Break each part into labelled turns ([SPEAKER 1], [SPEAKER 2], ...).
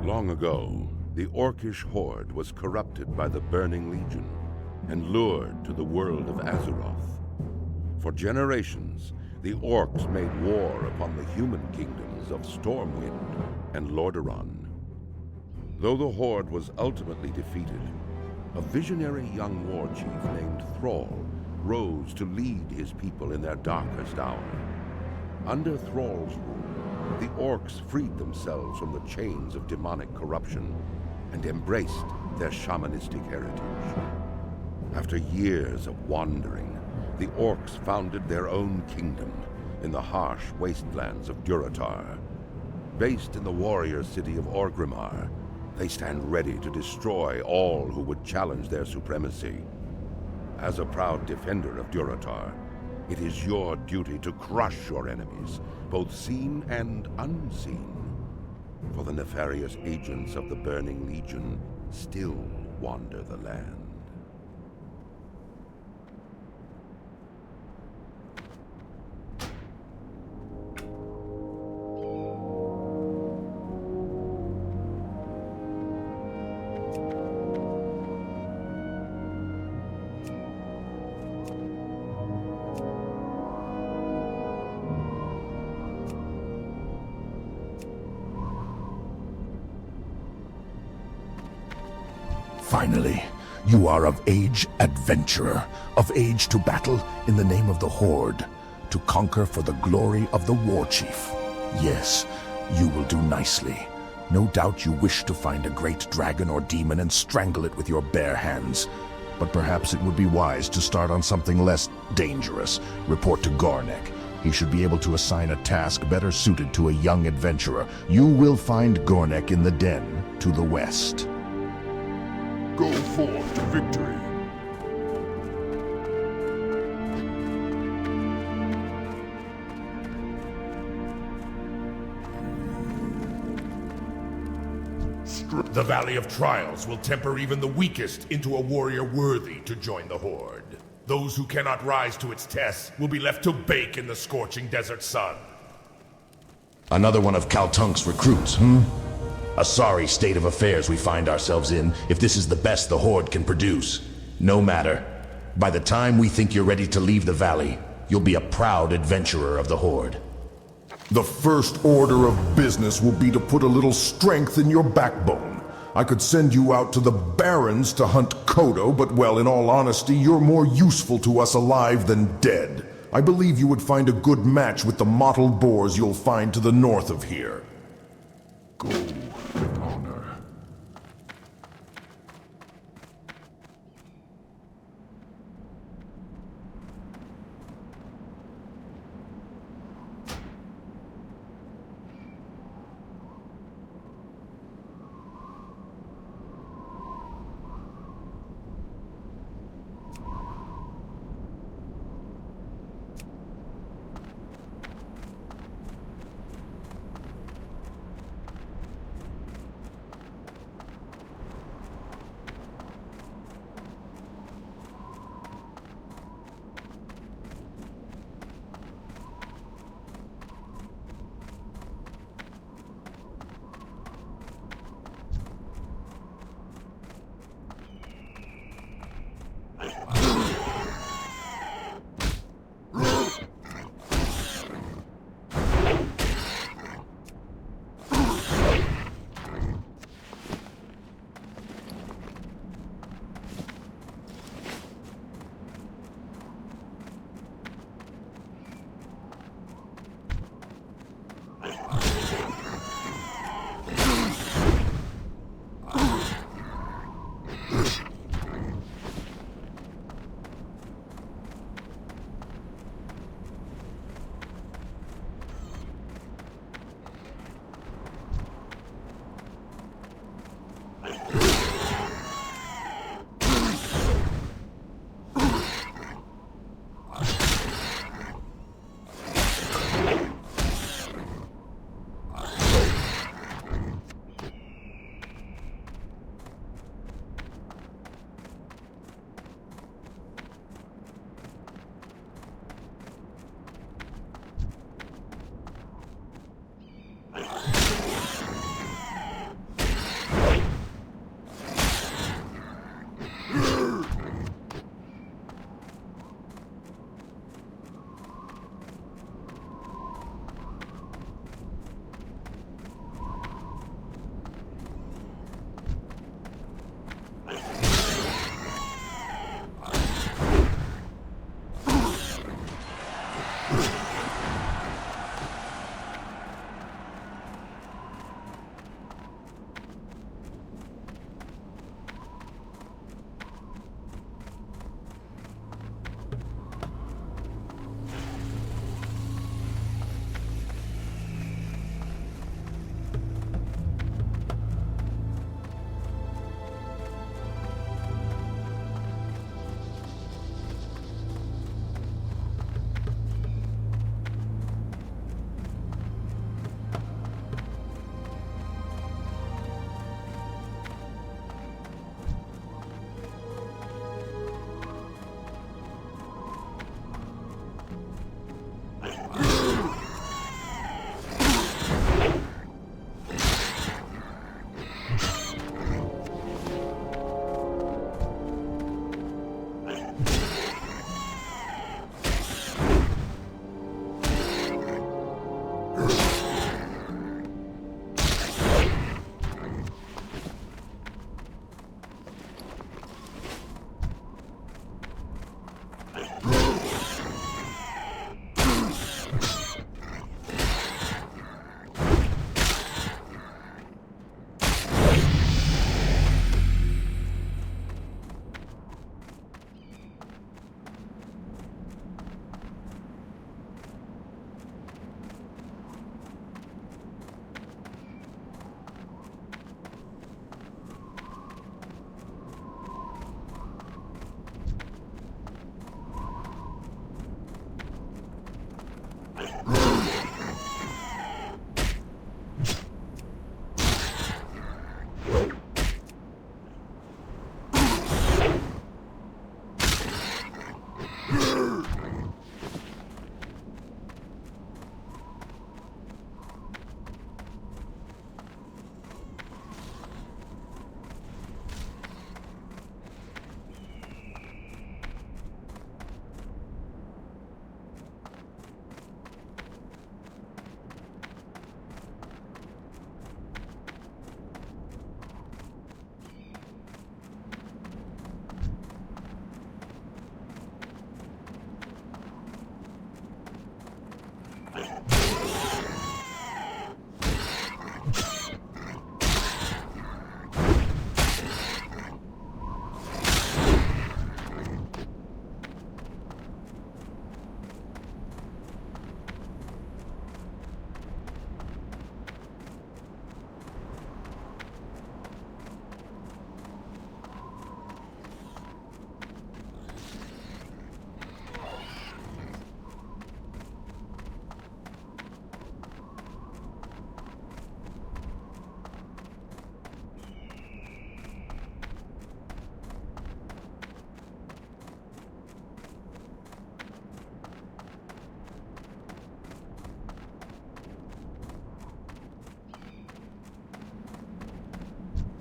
[SPEAKER 1] Long ago, the Orcish horde was corrupted by the Burning Legion and lured to the world of Azeroth. For generations, the Orcs made war upon the human kingdoms of Stormwind and Lordaeron. Though the horde was ultimately defeated, a visionary young war chief named Thrall rose to lead his people in their darkest hour. Under Thrall's rule, the Orcs freed themselves from the chains of demonic corruption and embraced their shamanistic heritage. After years of wandering, the Orcs founded their own kingdom in the harsh wastelands of Durotar. Based in the warrior city of Orgrimmar, they stand ready to destroy all who would challenge their supremacy. As a proud defender of Durotar, it is your duty to crush your enemies, both seen and unseen. For the nefarious agents of the Burning Legion still wander the land.
[SPEAKER 2] Finally, you are of age, adventurer, of age to battle in the name of the Horde, to conquer for the glory of the War Chief. Yes, you will do nicely. No doubt you wish to find a great dragon or demon and strangle it with your bare hands. But perhaps it would be wise to start on something less dangerous. Report to Gornek. He should be able to assign a task better suited to a young adventurer. You will find Gornek in the den to the west.
[SPEAKER 3] Go forth to victory.
[SPEAKER 4] The Valley of Trials will temper even the weakest into a warrior worthy to join the Horde. Those who cannot rise to its tests will be left to bake in the scorching desert sun.
[SPEAKER 2] Another one of Kaltunk's recruits, A sorry state of affairs we find ourselves in if this is the best the Horde can produce. No matter. By the time we think you're ready to leave the valley, you'll be a proud adventurer of the Horde.
[SPEAKER 3] The first order of business will be to put a little strength in your backbone. I could send you out to the Barrens to hunt Kodo, but well, in all honesty, you're more useful to us alive than dead. I believe you would find a good match with the mottled boars you'll find to the north of here. Go with honor.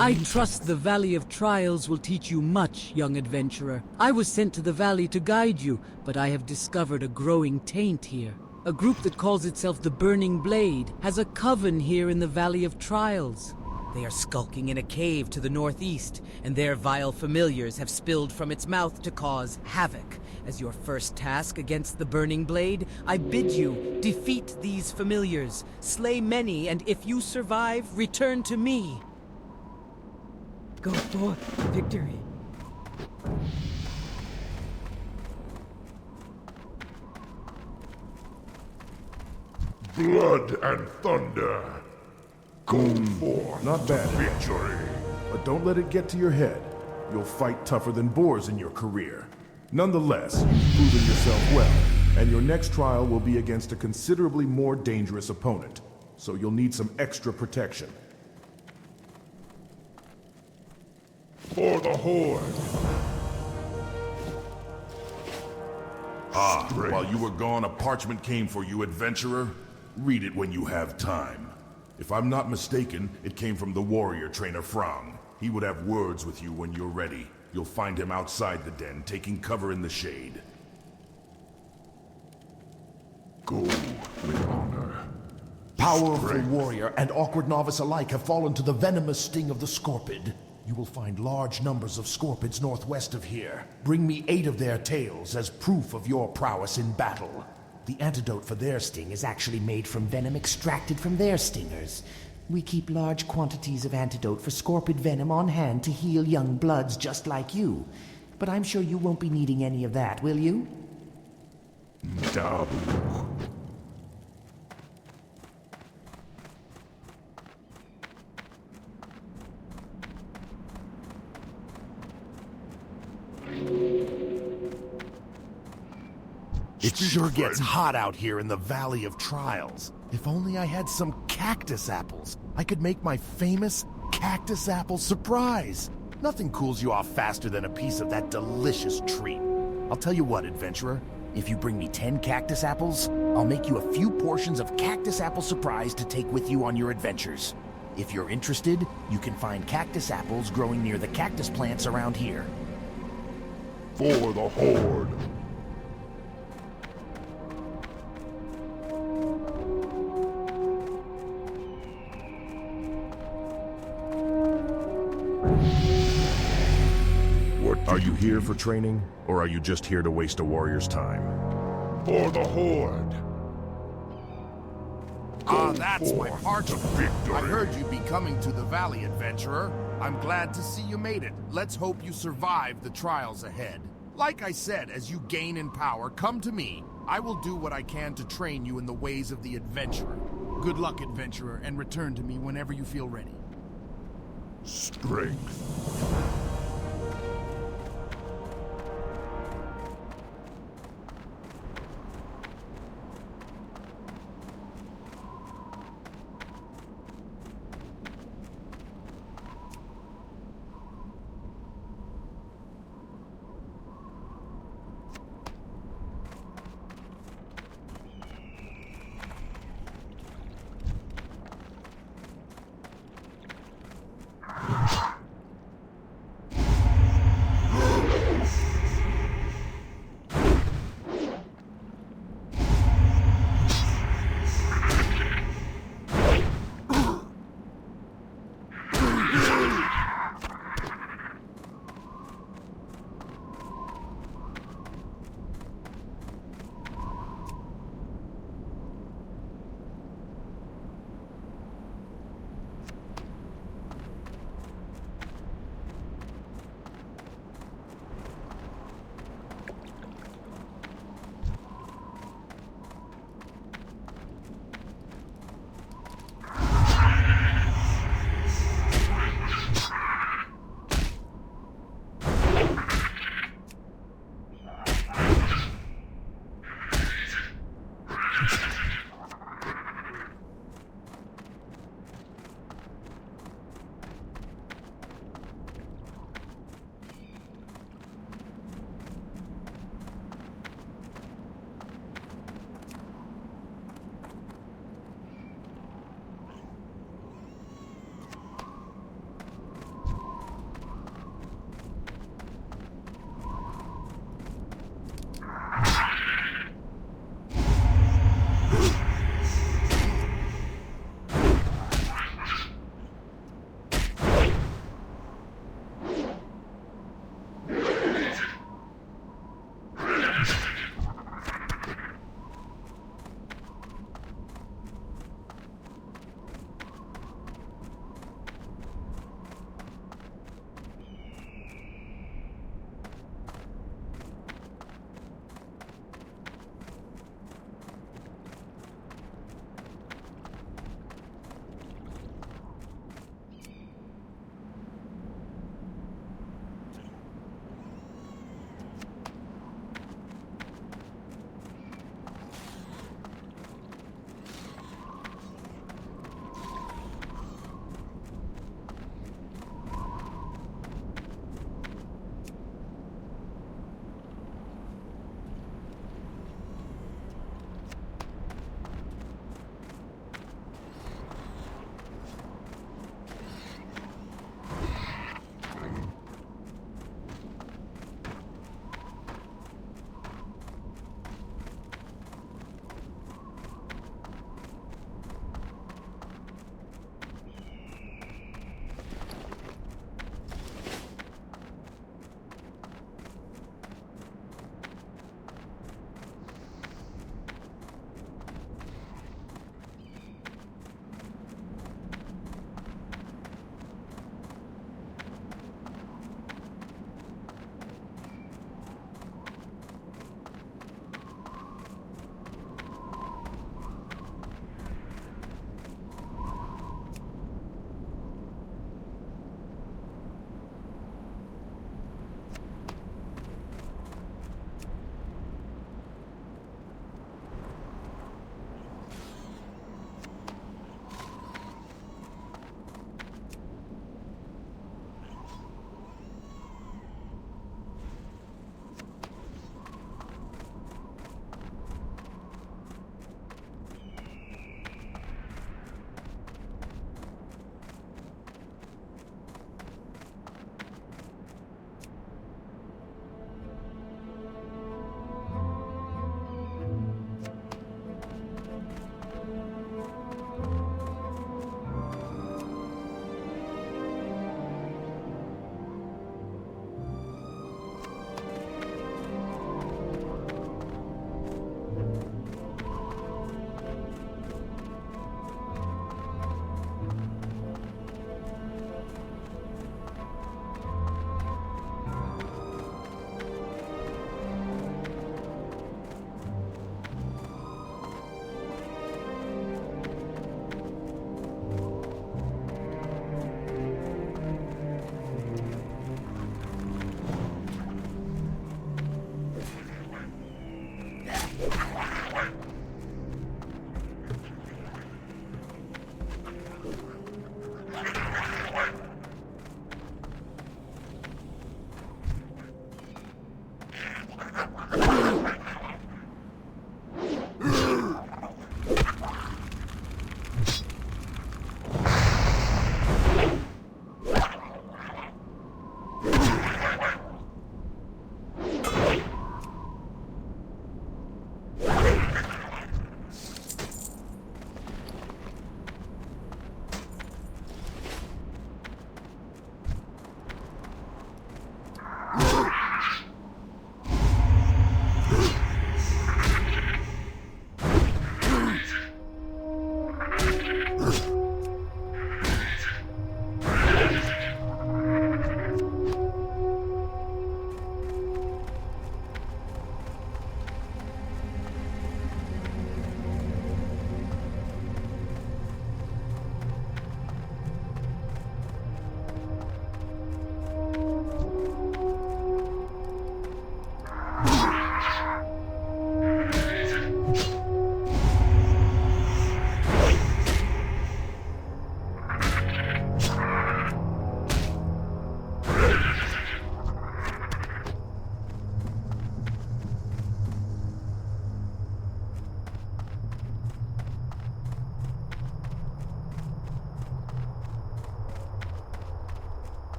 [SPEAKER 5] I trust the Valley of Trials will teach you much, young adventurer. I was sent to the valley to guide you, but I have discovered a growing taint here. A group that calls itself the Burning Blade has a coven here in the Valley of Trials. They are skulking in a cave to the northeast, and their vile familiars have spilled from its mouth to cause havoc. As your first task against the Burning Blade, I bid you defeat these familiars, slay many, and if you survive, return to me. Go for victory.
[SPEAKER 4] Blood and thunder. Go for
[SPEAKER 3] Not bad.
[SPEAKER 4] victory.
[SPEAKER 3] But don't let it get to your head. You'll fight tougher than boars in your career. Nonetheless, you've proven yourself well, and your next trial will be against a considerably more dangerous opponent. So you'll need some extra protection.
[SPEAKER 4] For the horde.
[SPEAKER 2] While you were gone, a parchment came for you, adventurer. Read it when you have time. If I'm not mistaken, it came from the warrior trainer Frang. He would have words with you when you're ready. You'll find him outside the den, taking cover in the shade.
[SPEAKER 4] Go with honor.
[SPEAKER 2] Powerful warrior and awkward novice alike have fallen to the venomous sting of the scorpid. You will find large numbers of scorpids northwest of here. Bring me 8 of their tails as proof of your prowess in battle.
[SPEAKER 6] The antidote for their sting is actually made from venom extracted from their stingers. We keep large quantities of antidote for scorpid venom on hand to heal young bloods just like you. But I'm sure you won't be needing any of that, will you?
[SPEAKER 4] Dabu.
[SPEAKER 2] It sure gets hot out here in the Valley of Trials. If only I had some cactus apples, I could make my famous cactus apple surprise. Nothing cools you off faster than a piece of that delicious treat. I'll tell you what, adventurer. If you bring me 10 cactus apples, I'll make you a few portions of cactus apple surprise to take with you on your adventures. If you're interested, you can find cactus apples growing near the cactus plants around here.
[SPEAKER 4] For the horde.
[SPEAKER 3] Are you here for training, or are you just here to waste a warrior's time?
[SPEAKER 4] For the horde.
[SPEAKER 2] That's my
[SPEAKER 4] forth
[SPEAKER 2] party.
[SPEAKER 4] to victory.
[SPEAKER 2] I heard you'd be coming to the valley, adventurer. I'm glad to see you made it. Let's hope you survive the trials ahead. Like I said, as you gain in power, come to me. I will do what I can to train you in the ways of the adventurer. Good luck, adventurer, and return to me whenever you feel ready.
[SPEAKER 4] Strength.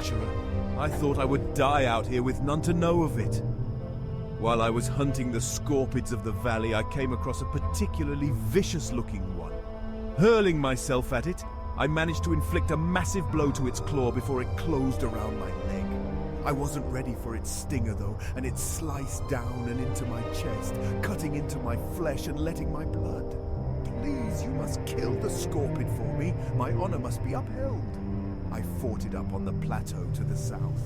[SPEAKER 7] adventurer. I thought I would die out here with none to know of it. While I was hunting the scorpids of the valley, I came across a particularly vicious-looking one. Hurling myself at it, I managed to inflict a massive blow to its claw before it closed around my leg. I wasn't ready for its stinger though, and it sliced down and into my chest, cutting into my flesh and letting my blood. Please, you must kill the scorpid for me. My honor must be upheld. I fought it up on the plateau to the south.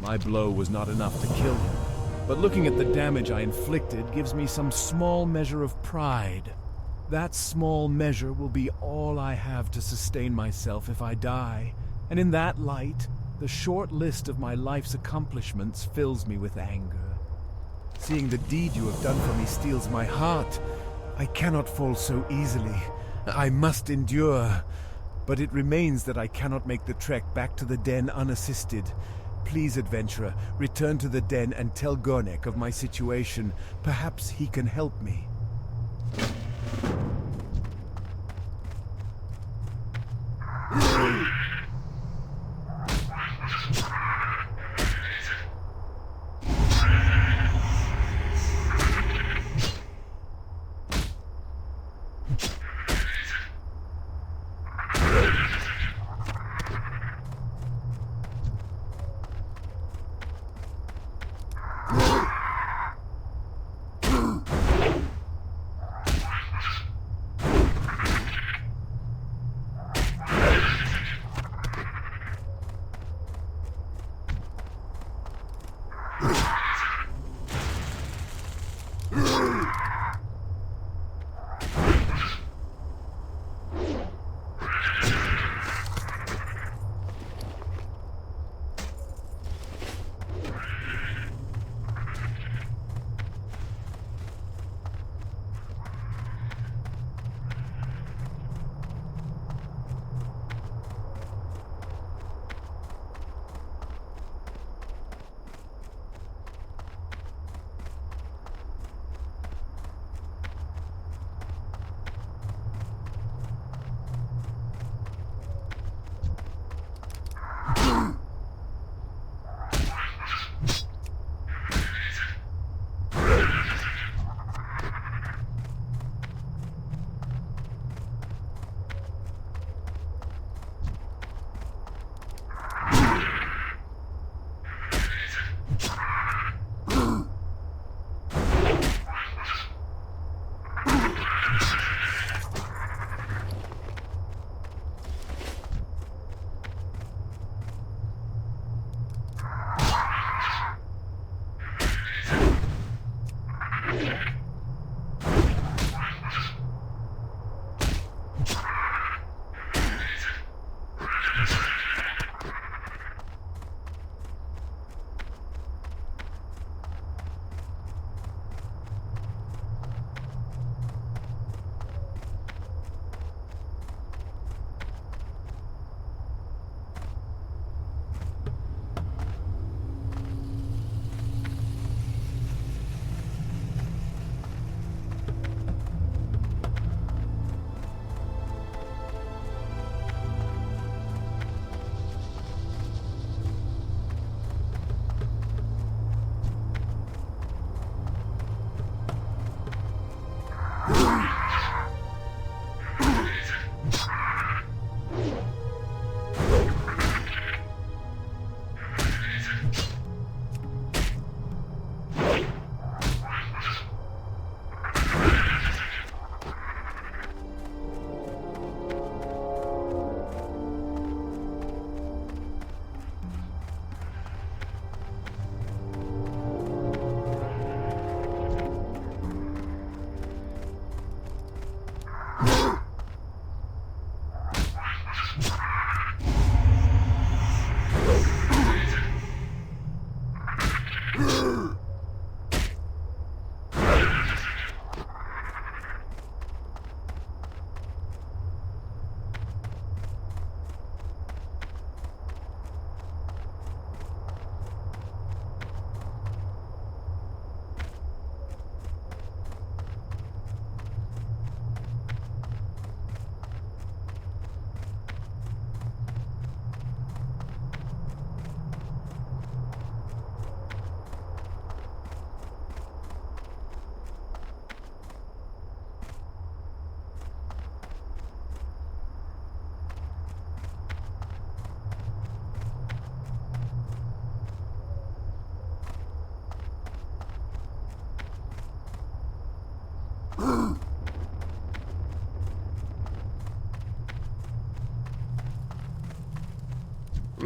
[SPEAKER 7] My blow was not enough to kill him, but looking at the damage I inflicted gives me some small measure of pride. That small measure will be all I have to sustain myself if I die, and in that light, the short list of my life's accomplishments fills me with anger. Seeing the deed you have done for me steals my heart. I cannot fall so easily. I must endure. But it remains that I cannot make the trek back to the den unassisted. Please, adventurer, return to the den and tell Gornek of my situation. Perhaps he can help me.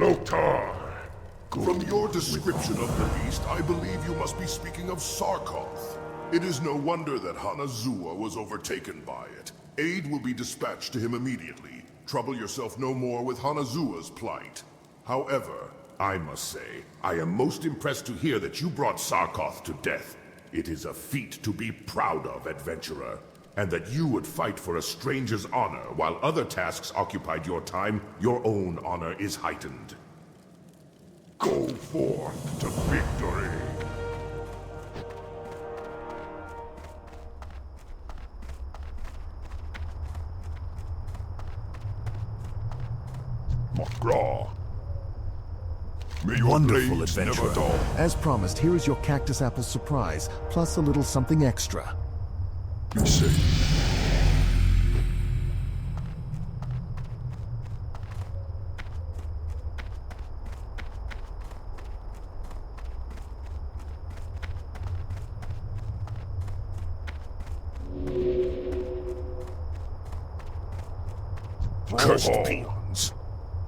[SPEAKER 4] Durotar!
[SPEAKER 3] From your description of the beast, I believe you must be speaking of Sarkoth. It is no wonder that Hanazuwa was overtaken by it. Aid will be dispatched to him immediately. Trouble yourself no more with Hanazuwa's plight. However, I must say, I am most impressed to hear that you brought Sarkoth to death. It is a feat to be proud of, adventurer. And that you would fight for a stranger's honor while other tasks occupied your time, your own honor is heightened.
[SPEAKER 4] Go forth to victory! McGraw! May your
[SPEAKER 2] Wonderful
[SPEAKER 4] blades never
[SPEAKER 2] adventurer.
[SPEAKER 4] dull.
[SPEAKER 2] As promised, here is your cactus apple surprise, plus a little something extra.
[SPEAKER 4] Be safe.
[SPEAKER 3] Cursed peons.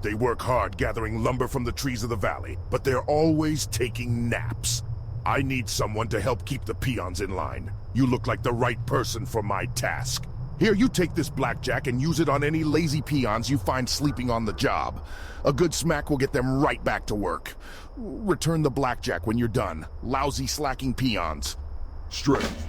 [SPEAKER 3] They work hard gathering lumber from the trees of the valley, but they're always taking naps. I need someone to help keep the peons in line. You look like the right person for my task. Here, you take this blackjack and use it on any lazy peons you find sleeping on the job. A good smack will get them right back to work. Return the blackjack when you're done. Lousy slacking peons.
[SPEAKER 4] Strength.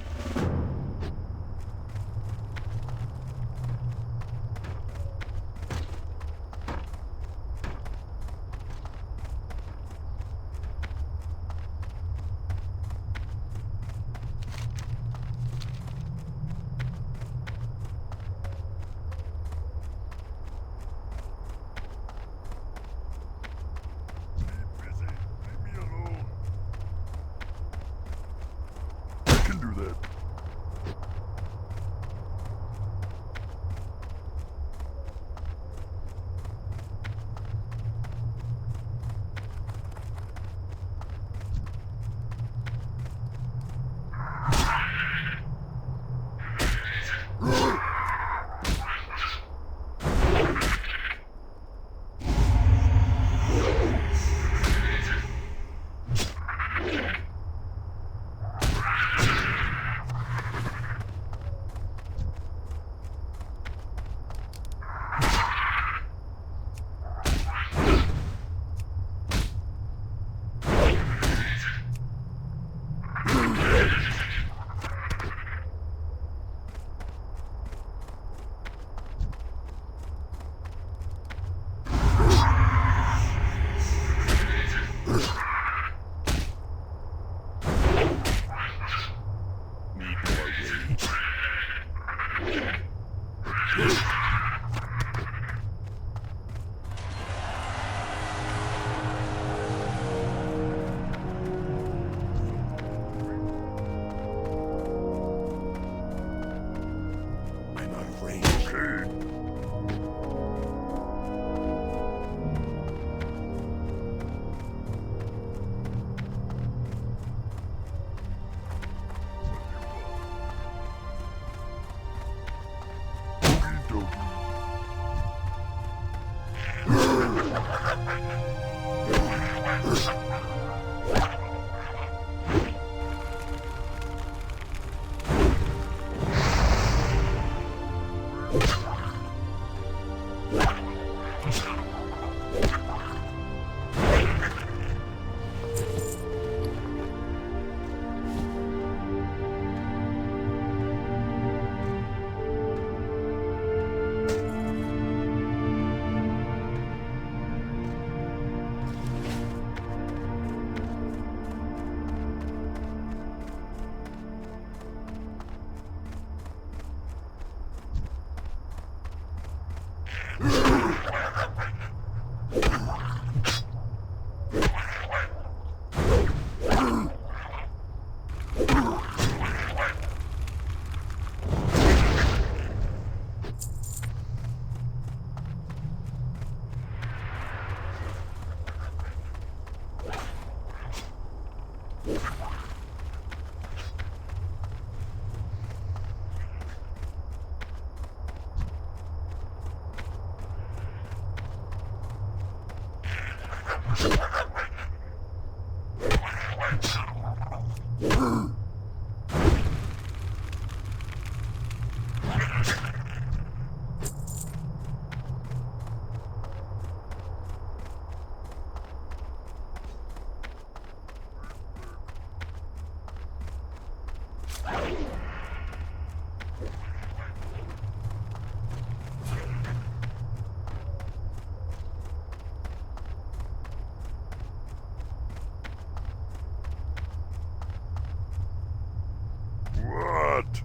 [SPEAKER 3] What?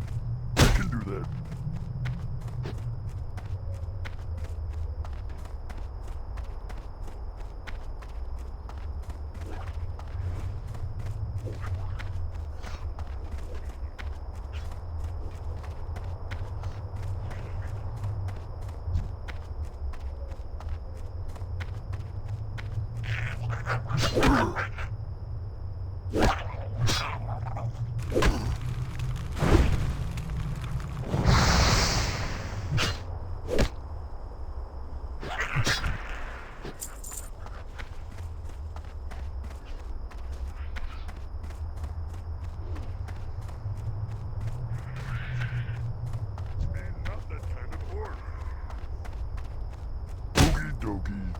[SPEAKER 3] I can do that. Not that kind of horde. Okie dokie.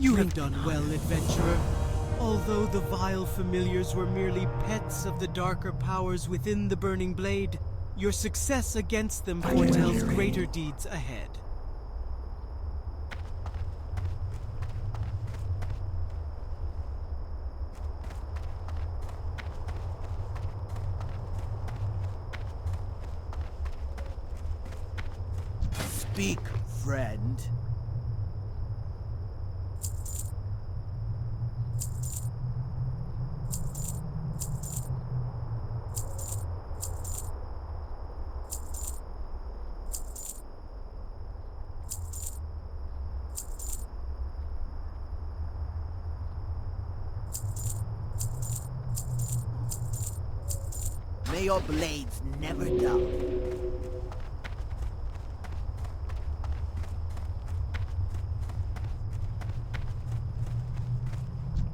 [SPEAKER 5] You have done well, adventurer. Although the vile familiars were merely pets of the darker powers within the Burning Blade, your success against them foretells greater deeds ahead.
[SPEAKER 8] Speak, friend. May your blades never dull.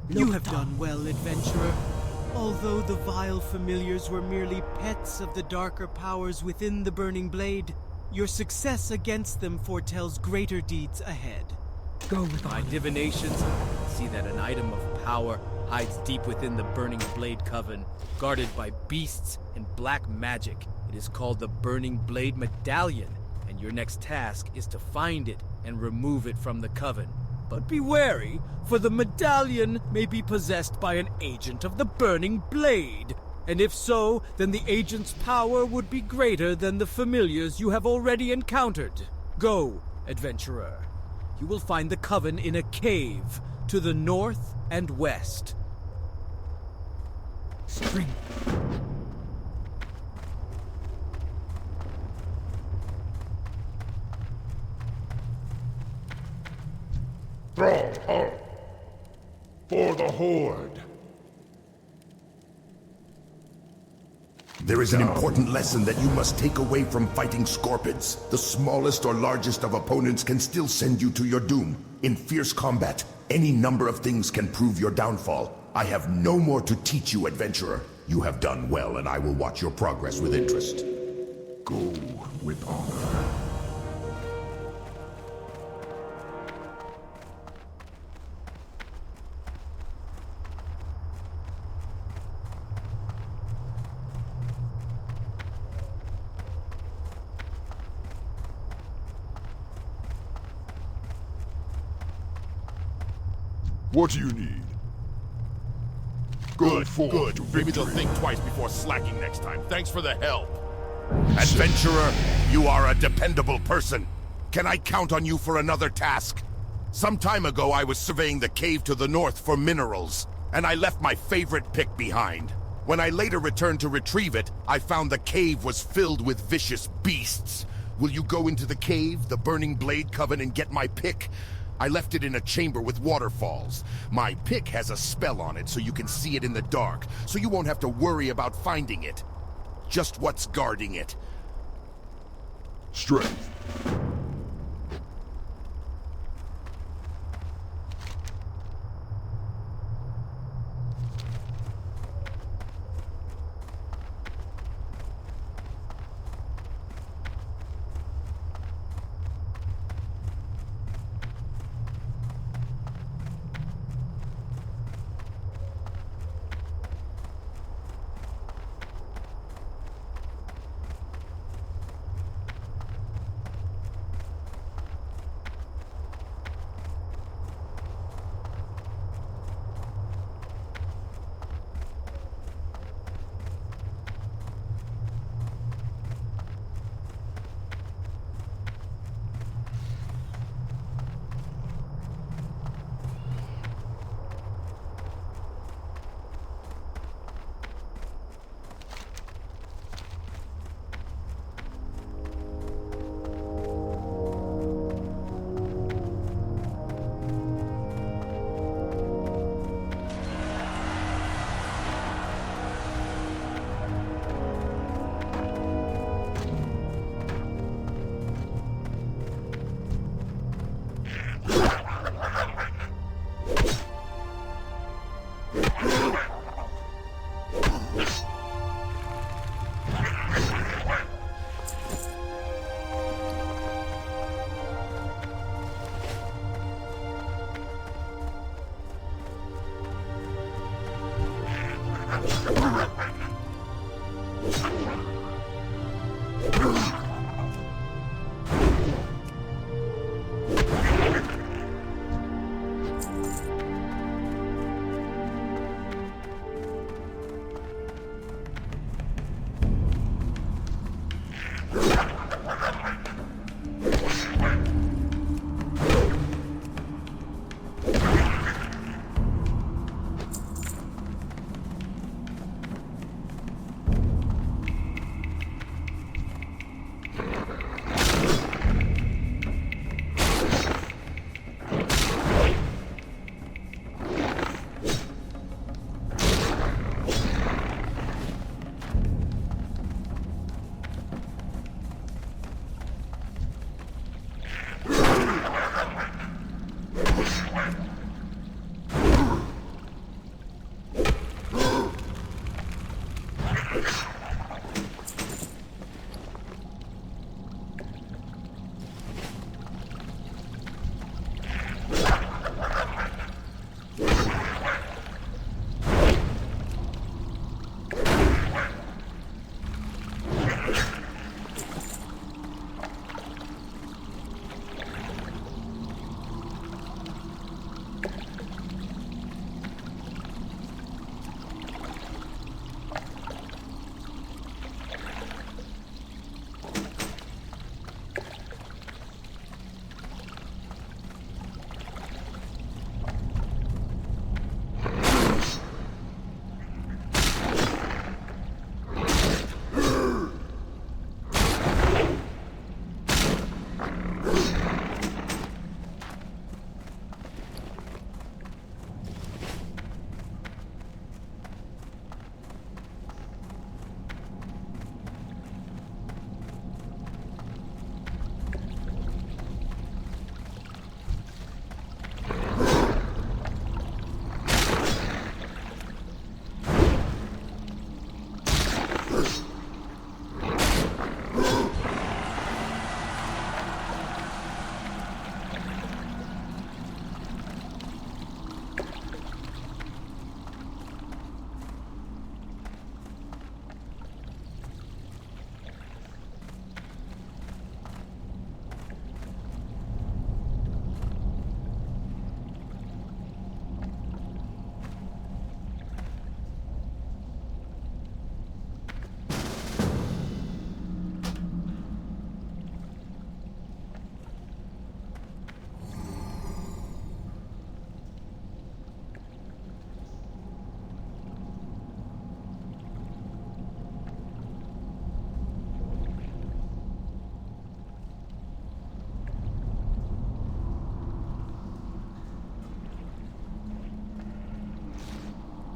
[SPEAKER 5] You have done well, adventurer. Although the vile familiars were merely pets of the darker powers within the Burning Blade, your success against them foretells greater deeds ahead.
[SPEAKER 8] Go with
[SPEAKER 7] My divinations see that an item of power hides deep within the Burning Blade Coven, guarded by beasts and black magic. It is called the Burning Blade Medallion, and your next task is to find it and remove it from the Coven. But be wary, for the medallion may be possessed by an agent of the Burning Blade. And if so, then the agent's power would be greater than the familiars you have already encountered. Go, adventurer. You will find the Coven in a cave to the north and west.
[SPEAKER 8] Spring.
[SPEAKER 4] For the Horde.
[SPEAKER 2] There is an important lesson that you must take away from fighting scorpids. The smallest or largest of opponents can still send you to your doom. In fierce combat, any number of things can prove your downfall. I have no more to teach you, adventurer. You have done well, and I will watch your progress with interest.
[SPEAKER 3] Go with honor.
[SPEAKER 4] What do you need? Good. Maybe they'll think twice before slacking next time. Thanks for the help.
[SPEAKER 2] Adventurer, you are a dependable person. Can I count on you for another task? Some time ago, I was surveying the cave to the north for minerals, and I left my favorite pick behind. When I later returned to retrieve it, I found the cave was filled with vicious beasts. Will you go into the cave, the Burning Blade Coven, and get my pick? I left it in a chamber with waterfalls. My pick has a spell on it so you can see it in the dark, so you won't have to worry about finding it. Just what's guarding it.
[SPEAKER 3] Strength.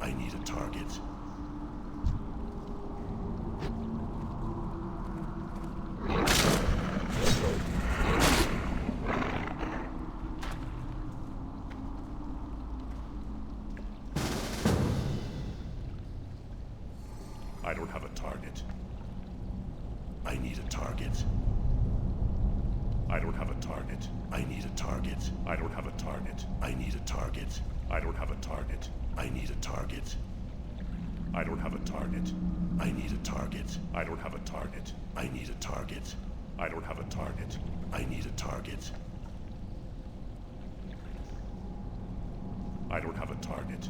[SPEAKER 2] I need a target. I don't have a target. I need a target. I don't have a target. I need a target. I don't have a target. I need a target. I don't have a target. I need a target. I don't have a target. I need a target. I don't have a target. I need a target. I don't have a target. I need a target. I don't have a target.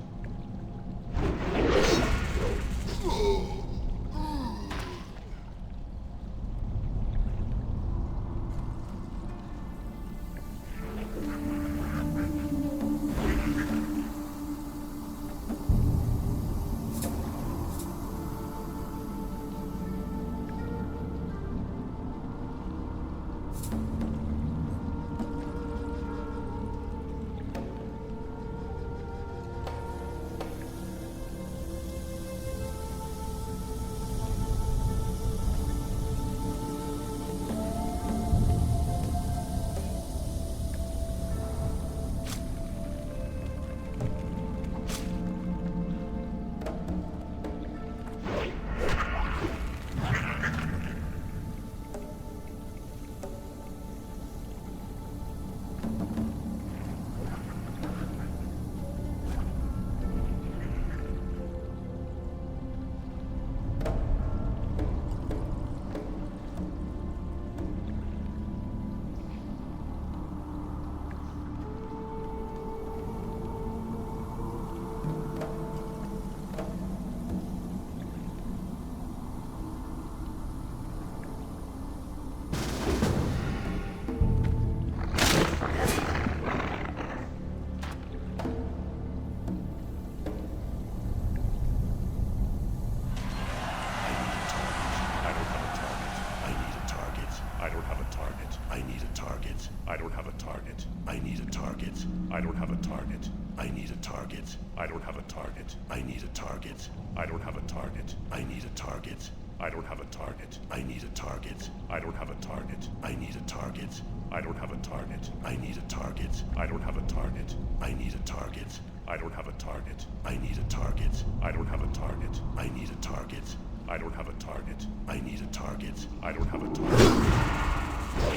[SPEAKER 3] target. I need a target. I don't have a target. I need a target. I don't have a target. I need a target. I don't have a target. I need a target. I don't have a target. I need a target. I don't have a target. I need a target. I don't have a target. I need a target. I don't have a target. I need a target. I don't have a target. I need a target. I don't have a target. I need a target. I don't have a target.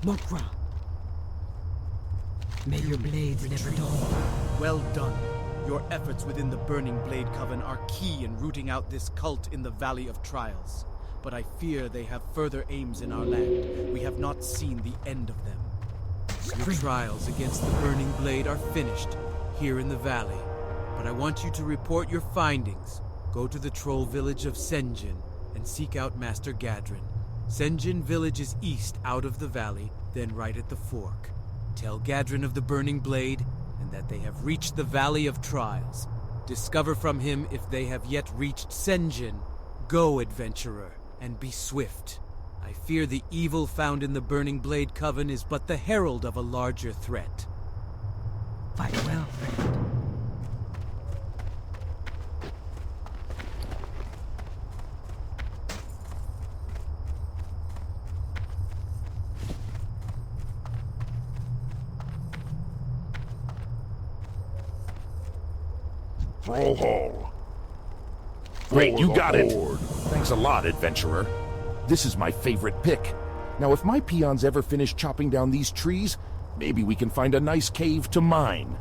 [SPEAKER 8] Mokra. May your blades never dull.
[SPEAKER 7] Well done. Your efforts within the Burning Blade Coven are key in rooting out this cult in the Valley of Trials. But I fear they have further aims in our land. We have not seen the end of them. Your trials against the Burning Blade are finished here in the valley. But I want you to report your findings. Go to the troll village of Senjin and seek out Master Gadrin. Senjin village is east out of the valley, then right at the fork. Tell Gadrin of the Burning Blade, and that they have reached the Valley of Trials. Discover from him if they have yet reached Senjin. Go, adventurer, and be swift. I fear the evil found in the Burning Blade Coven is but the herald of a larger threat.
[SPEAKER 8] Fight well, friend.
[SPEAKER 2] Thrall Hall. Great, you got it. Thanks a lot, adventurer. This is my favorite pick. Now, if my peons ever finish chopping down these trees, maybe we can find a nice cave to mine.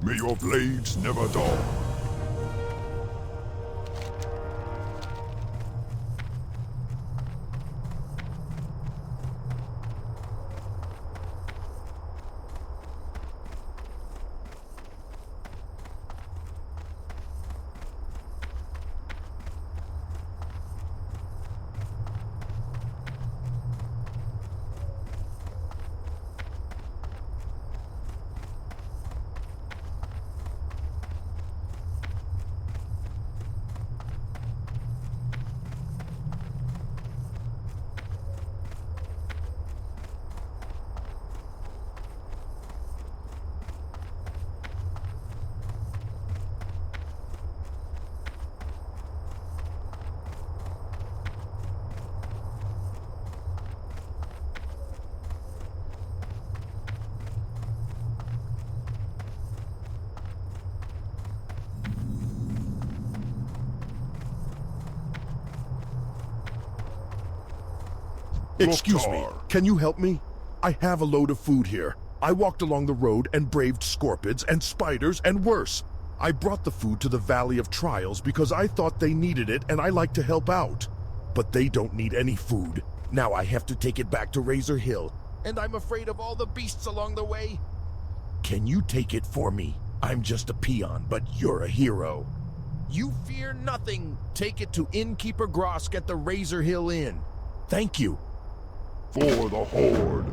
[SPEAKER 3] May your blades never dull. Excuse me,
[SPEAKER 4] Durotar.
[SPEAKER 3] can you help me? I have a load of food here. I walked along the road and braved scorpids and spiders and worse. I brought the food to the Valley of Trials because I thought they needed it and I like to help out. But they don't need any food. Now I have to take it back to Razor Hill, and I'm afraid of all the beasts along the way. Can you take it for me? I'm just a peon, but you're a hero. You fear nothing. Take it to Innkeeper Grosk at the Razor Hill Inn. Thank you.
[SPEAKER 4] For the Horde.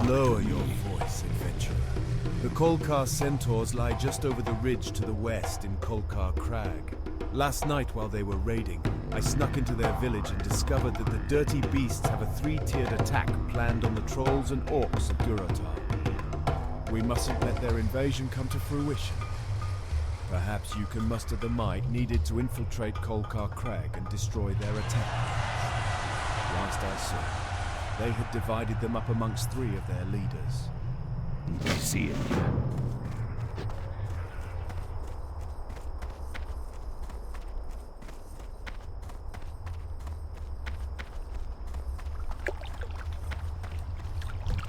[SPEAKER 7] Lower your voice, adventurer. The Kolkar centaurs lie just over the ridge to the west in Kolkar Crag. Last night while they were raiding, I snuck into their village and discovered that the dirty beasts have a 3-tiered attack planned on the trolls and orcs of Durotar. We mustn't let their invasion come to fruition. Perhaps you can muster the might needed to infiltrate Kolkar Crag and destroy their attack. Last I saw, they had divided them up amongst 3 of their leaders.
[SPEAKER 2] We see it.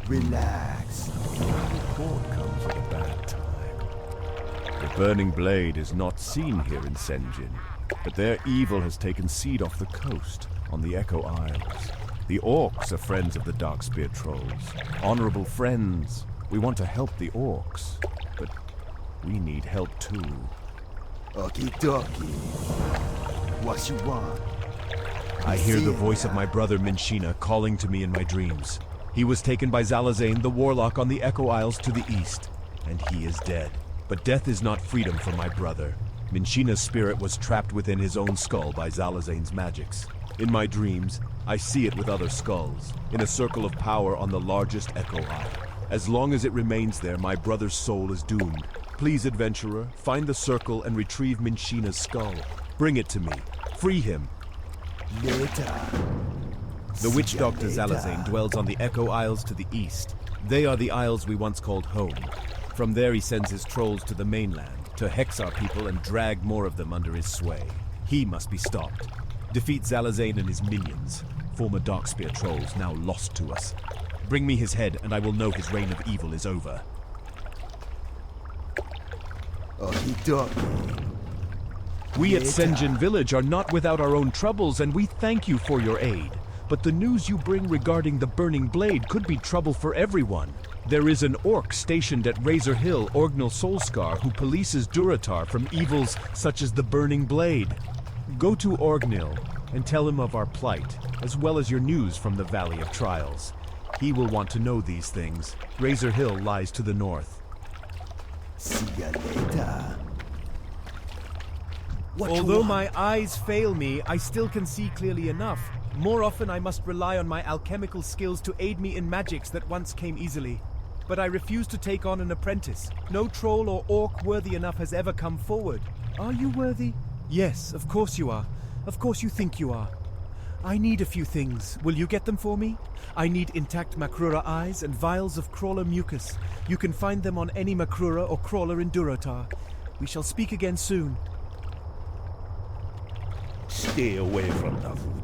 [SPEAKER 7] Relax. The horde comes at a bad time. The Burning Blade is not seen here in Senjin, but their evil has taken seed off the coast, on the Echo Isles. The orcs are friends of the Darkspear trolls. Honorable friends. We want to help the orcs, but we need help too.
[SPEAKER 9] Okie dokie. What you want?
[SPEAKER 7] I hear the voice of my brother Minshina calling to me in my dreams. He was taken by Zalazane, the warlock on the Echo Isles to the east, and he is dead. But death is not freedom for my brother. Minshina's spirit was trapped within his own skull by Zalazane's magics. In my dreams, I see it with other skulls, in a circle of power on the largest Echo Isle. As long as it remains there, my brother's soul is doomed. Please, adventurer, find the circle and retrieve Minshina's skull. Bring it to me. Free him.
[SPEAKER 9] Later.
[SPEAKER 7] The witch doctor Zalazane dwells on the Echo Isles to the east. They are the isles we once called home. From there he sends his trolls to the mainland, to hex our people and drag more of them under his sway. He must be stopped. Defeat Zalazane and his minions, former Darkspear trolls now lost to us. Bring me his head and I will know his reign of evil is over.
[SPEAKER 9] Okie dokie.
[SPEAKER 7] We at Senjin Village are not without our own troubles, and we thank you for your aid. But the news you bring regarding the Burning Blade could be trouble for everyone. There is an orc stationed at Razor Hill, Orgnal Solskar, who polices Durotar from evils such as the Burning Blade. Go to Orgnil and tell him of our plight, as well as your news from the Valley of Trials. He will want to know these things. Razor Hill lies to the north.
[SPEAKER 9] See ya later.
[SPEAKER 7] Although my eyes fail me, I still can see clearly enough. More often I must rely on my alchemical skills to aid me in magics that once came easily. But I refuse to take on an apprentice. No troll or orc worthy enough has ever come forward. Are you worthy? Yes, of course you are. Of course you think you are. I need a few things. Will you get them for me? I need intact Makrura eyes and vials of crawler mucus. You can find them on any Makrura or crawler in Durotar. We shall speak again soon.
[SPEAKER 2] Stay away from the voodoo.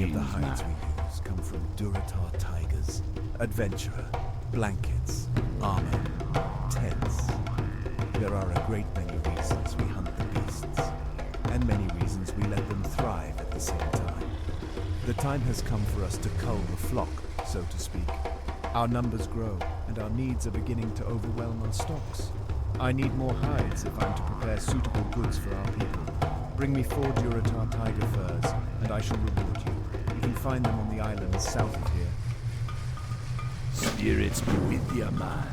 [SPEAKER 7] Many of the hides we use come from Durotar tigers, adventurer, blankets, armor, tents. There are a great many reasons we hunt the beasts, and many reasons we let them thrive at the same time. The time has come for us to cull the flock, so to speak. Our numbers grow, and our needs are beginning to overwhelm our stocks. I need more hides if I'm to prepare suitable goods for our people. Bring me 4 Durotar tiger furs, and I shall reward you. You can find them on the islands south of here.
[SPEAKER 2] Spirits be with ya, man.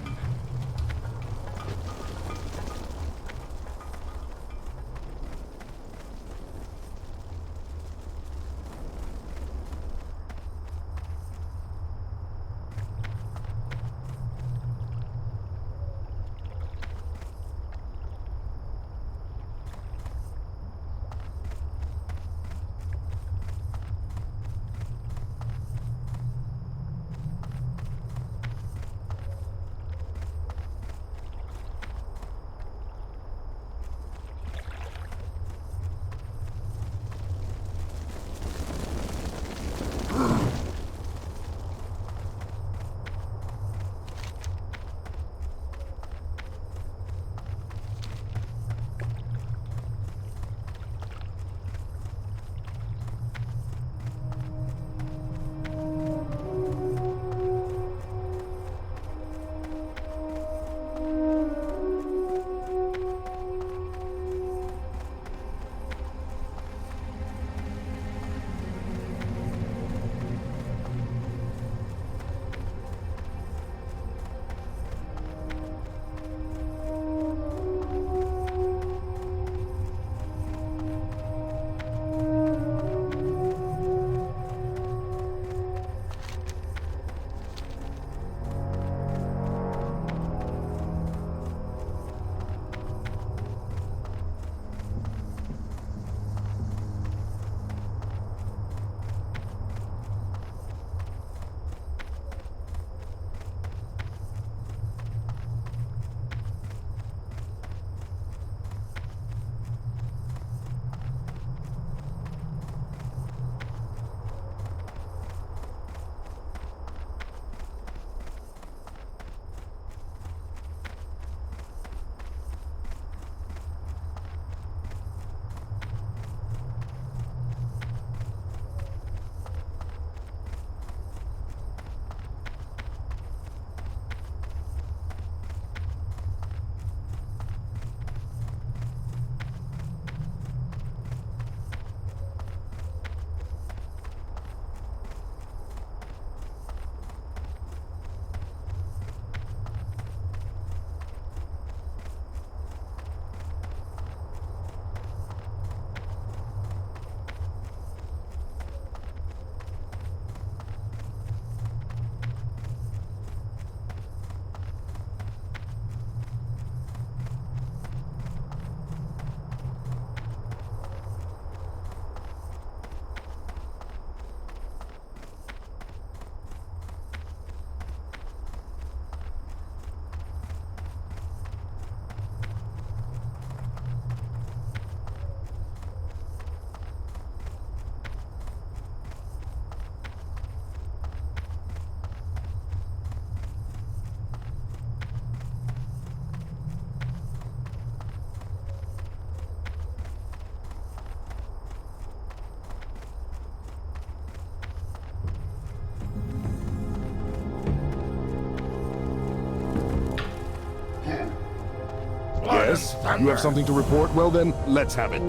[SPEAKER 3] Yes? You have something to report? Well then, let's have it. We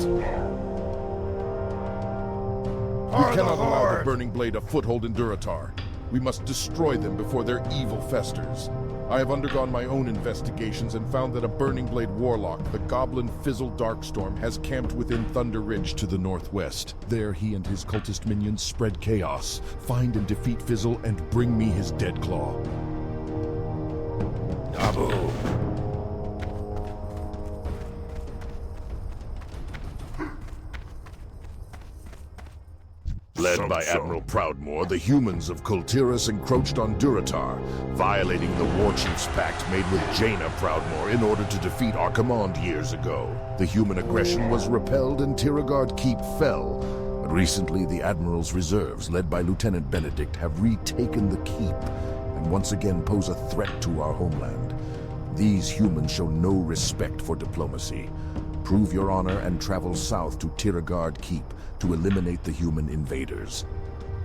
[SPEAKER 3] cannot allow the Burning Blade a foothold in Durotar. We must destroy them before their evil festers. I have undergone my own investigations and found that a Burning Blade warlock, the Goblin Fizzle Darkstorm, has camped within Thunder Ridge to the northwest. There he and his cultist minions spread chaos. Find and defeat Fizzle and bring me his dead claw.
[SPEAKER 2] Abu. Led by Admiral Proudmoore, the humans of Kultiras encroached on Durotar, violating the War Chief's pact made with Jaina Proudmoore in order to defeat our command years ago. The human aggression was repelled and Tiragard Keep fell, Recently, the Admiral's reserves, led by Lieutenant Benedict, have retaken the keep and once again pose a threat to our homeland. These humans show no respect for diplomacy. Prove your honor and travel south to Tiragard Keep to eliminate the human invaders.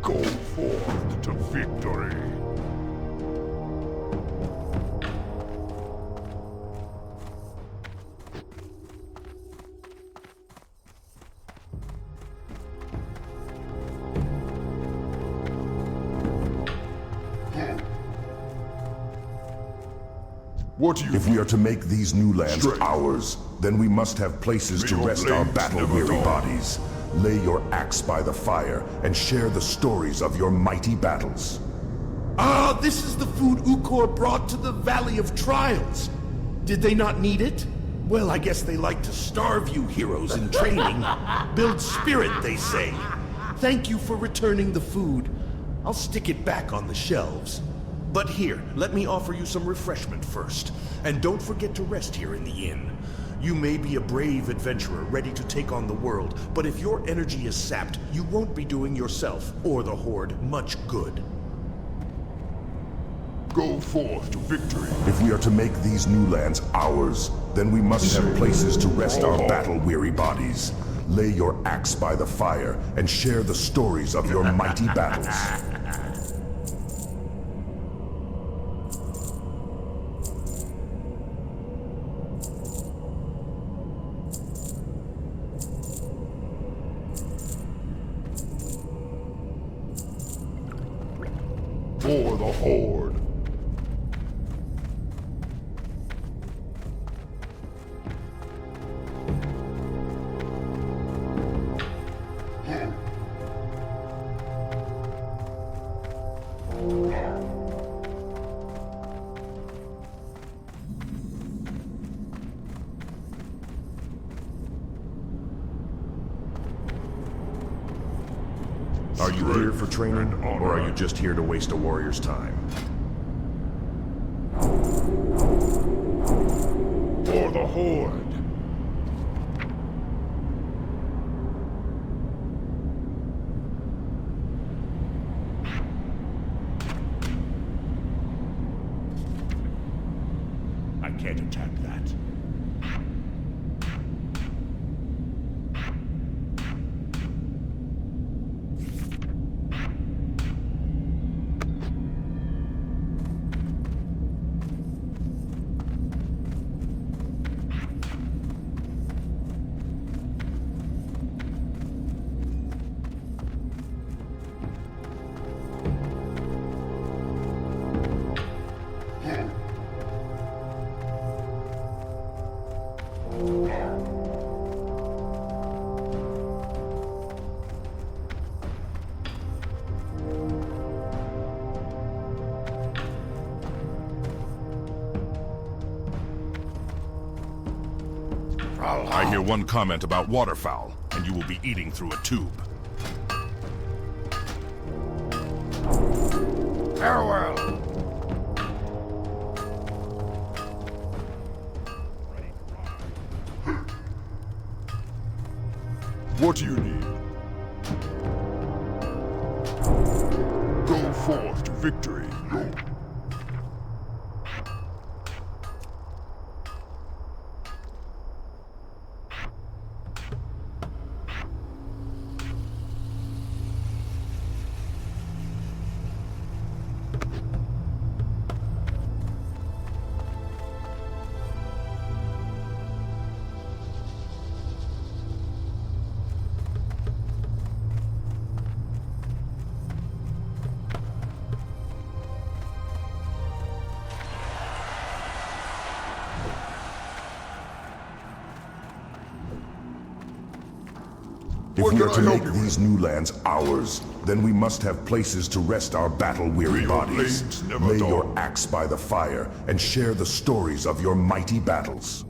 [SPEAKER 3] Go forth to victory.
[SPEAKER 2] If we are to make these new lands ours, then we must have places to rest our battle-weary bodies. Lay your axe by the fire and share the stories of your mighty battles.
[SPEAKER 10] Ah, this is the food Ukor brought to the Valley of Trials. Did they not need it? Well, I guess they like to starve you heroes in training. Build spirit, they say. Thank you for returning the food. I'll stick it back on the shelves. But here, let me offer you some refreshment first. And don't forget to rest here in the inn. You may be a brave adventurer ready to take on the world, but if your energy is sapped, you won't be doing yourself or the Horde much good.
[SPEAKER 3] Go forth to victory.
[SPEAKER 2] If we are to make these new lands ours, then we must have places to rest our battle-weary bodies. Lay your axe by the fire and share the stories of your mighty battles.
[SPEAKER 3] For the Horde.
[SPEAKER 2] Are you here for training, or are you just here to waste a warrior's time?
[SPEAKER 3] For the Horde.
[SPEAKER 10] I can't attack that.
[SPEAKER 3] I hear one comment about waterfowl, and you will be eating through a tube. Farewell. What do you need? Go forth to victory.
[SPEAKER 2] If we are to make these new lands ours, then we must have places to rest our battle-weary bodies. Lay your axe by the fire and share the stories of your mighty battles.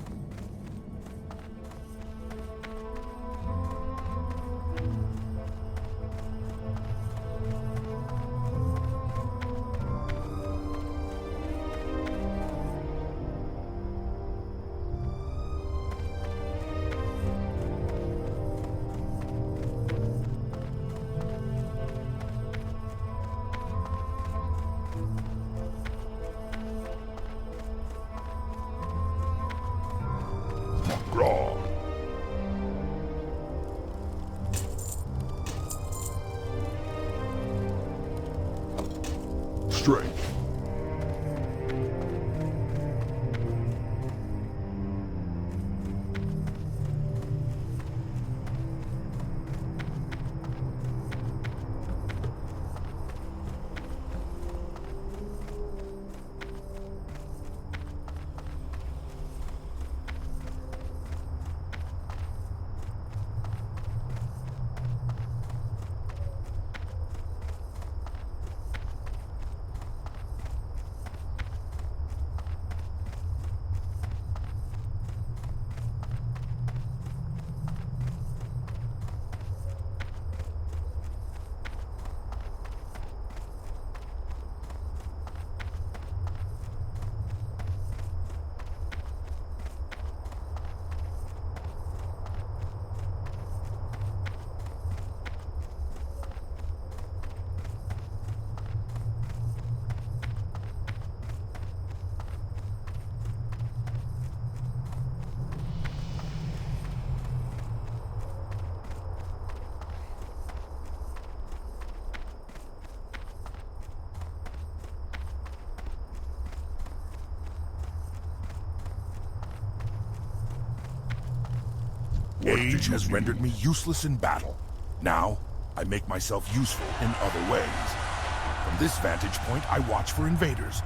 [SPEAKER 2] Age has rendered me useless in battle. Now, I make myself useful in other ways. From this vantage point, I watch for invaders.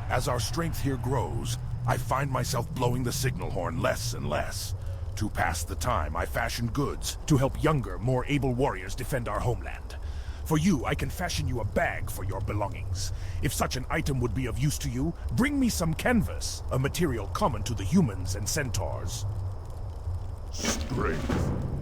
[SPEAKER 2] As our strength here grows, I find myself blowing the signal horn less and less. To pass the time, I fashion goods to help younger, more able warriors defend our homeland. For you, I can fashion you a bag for your belongings. If such an item would be of use to you, bring me some canvas, a material common to the humans and centaurs.
[SPEAKER 3] Strength.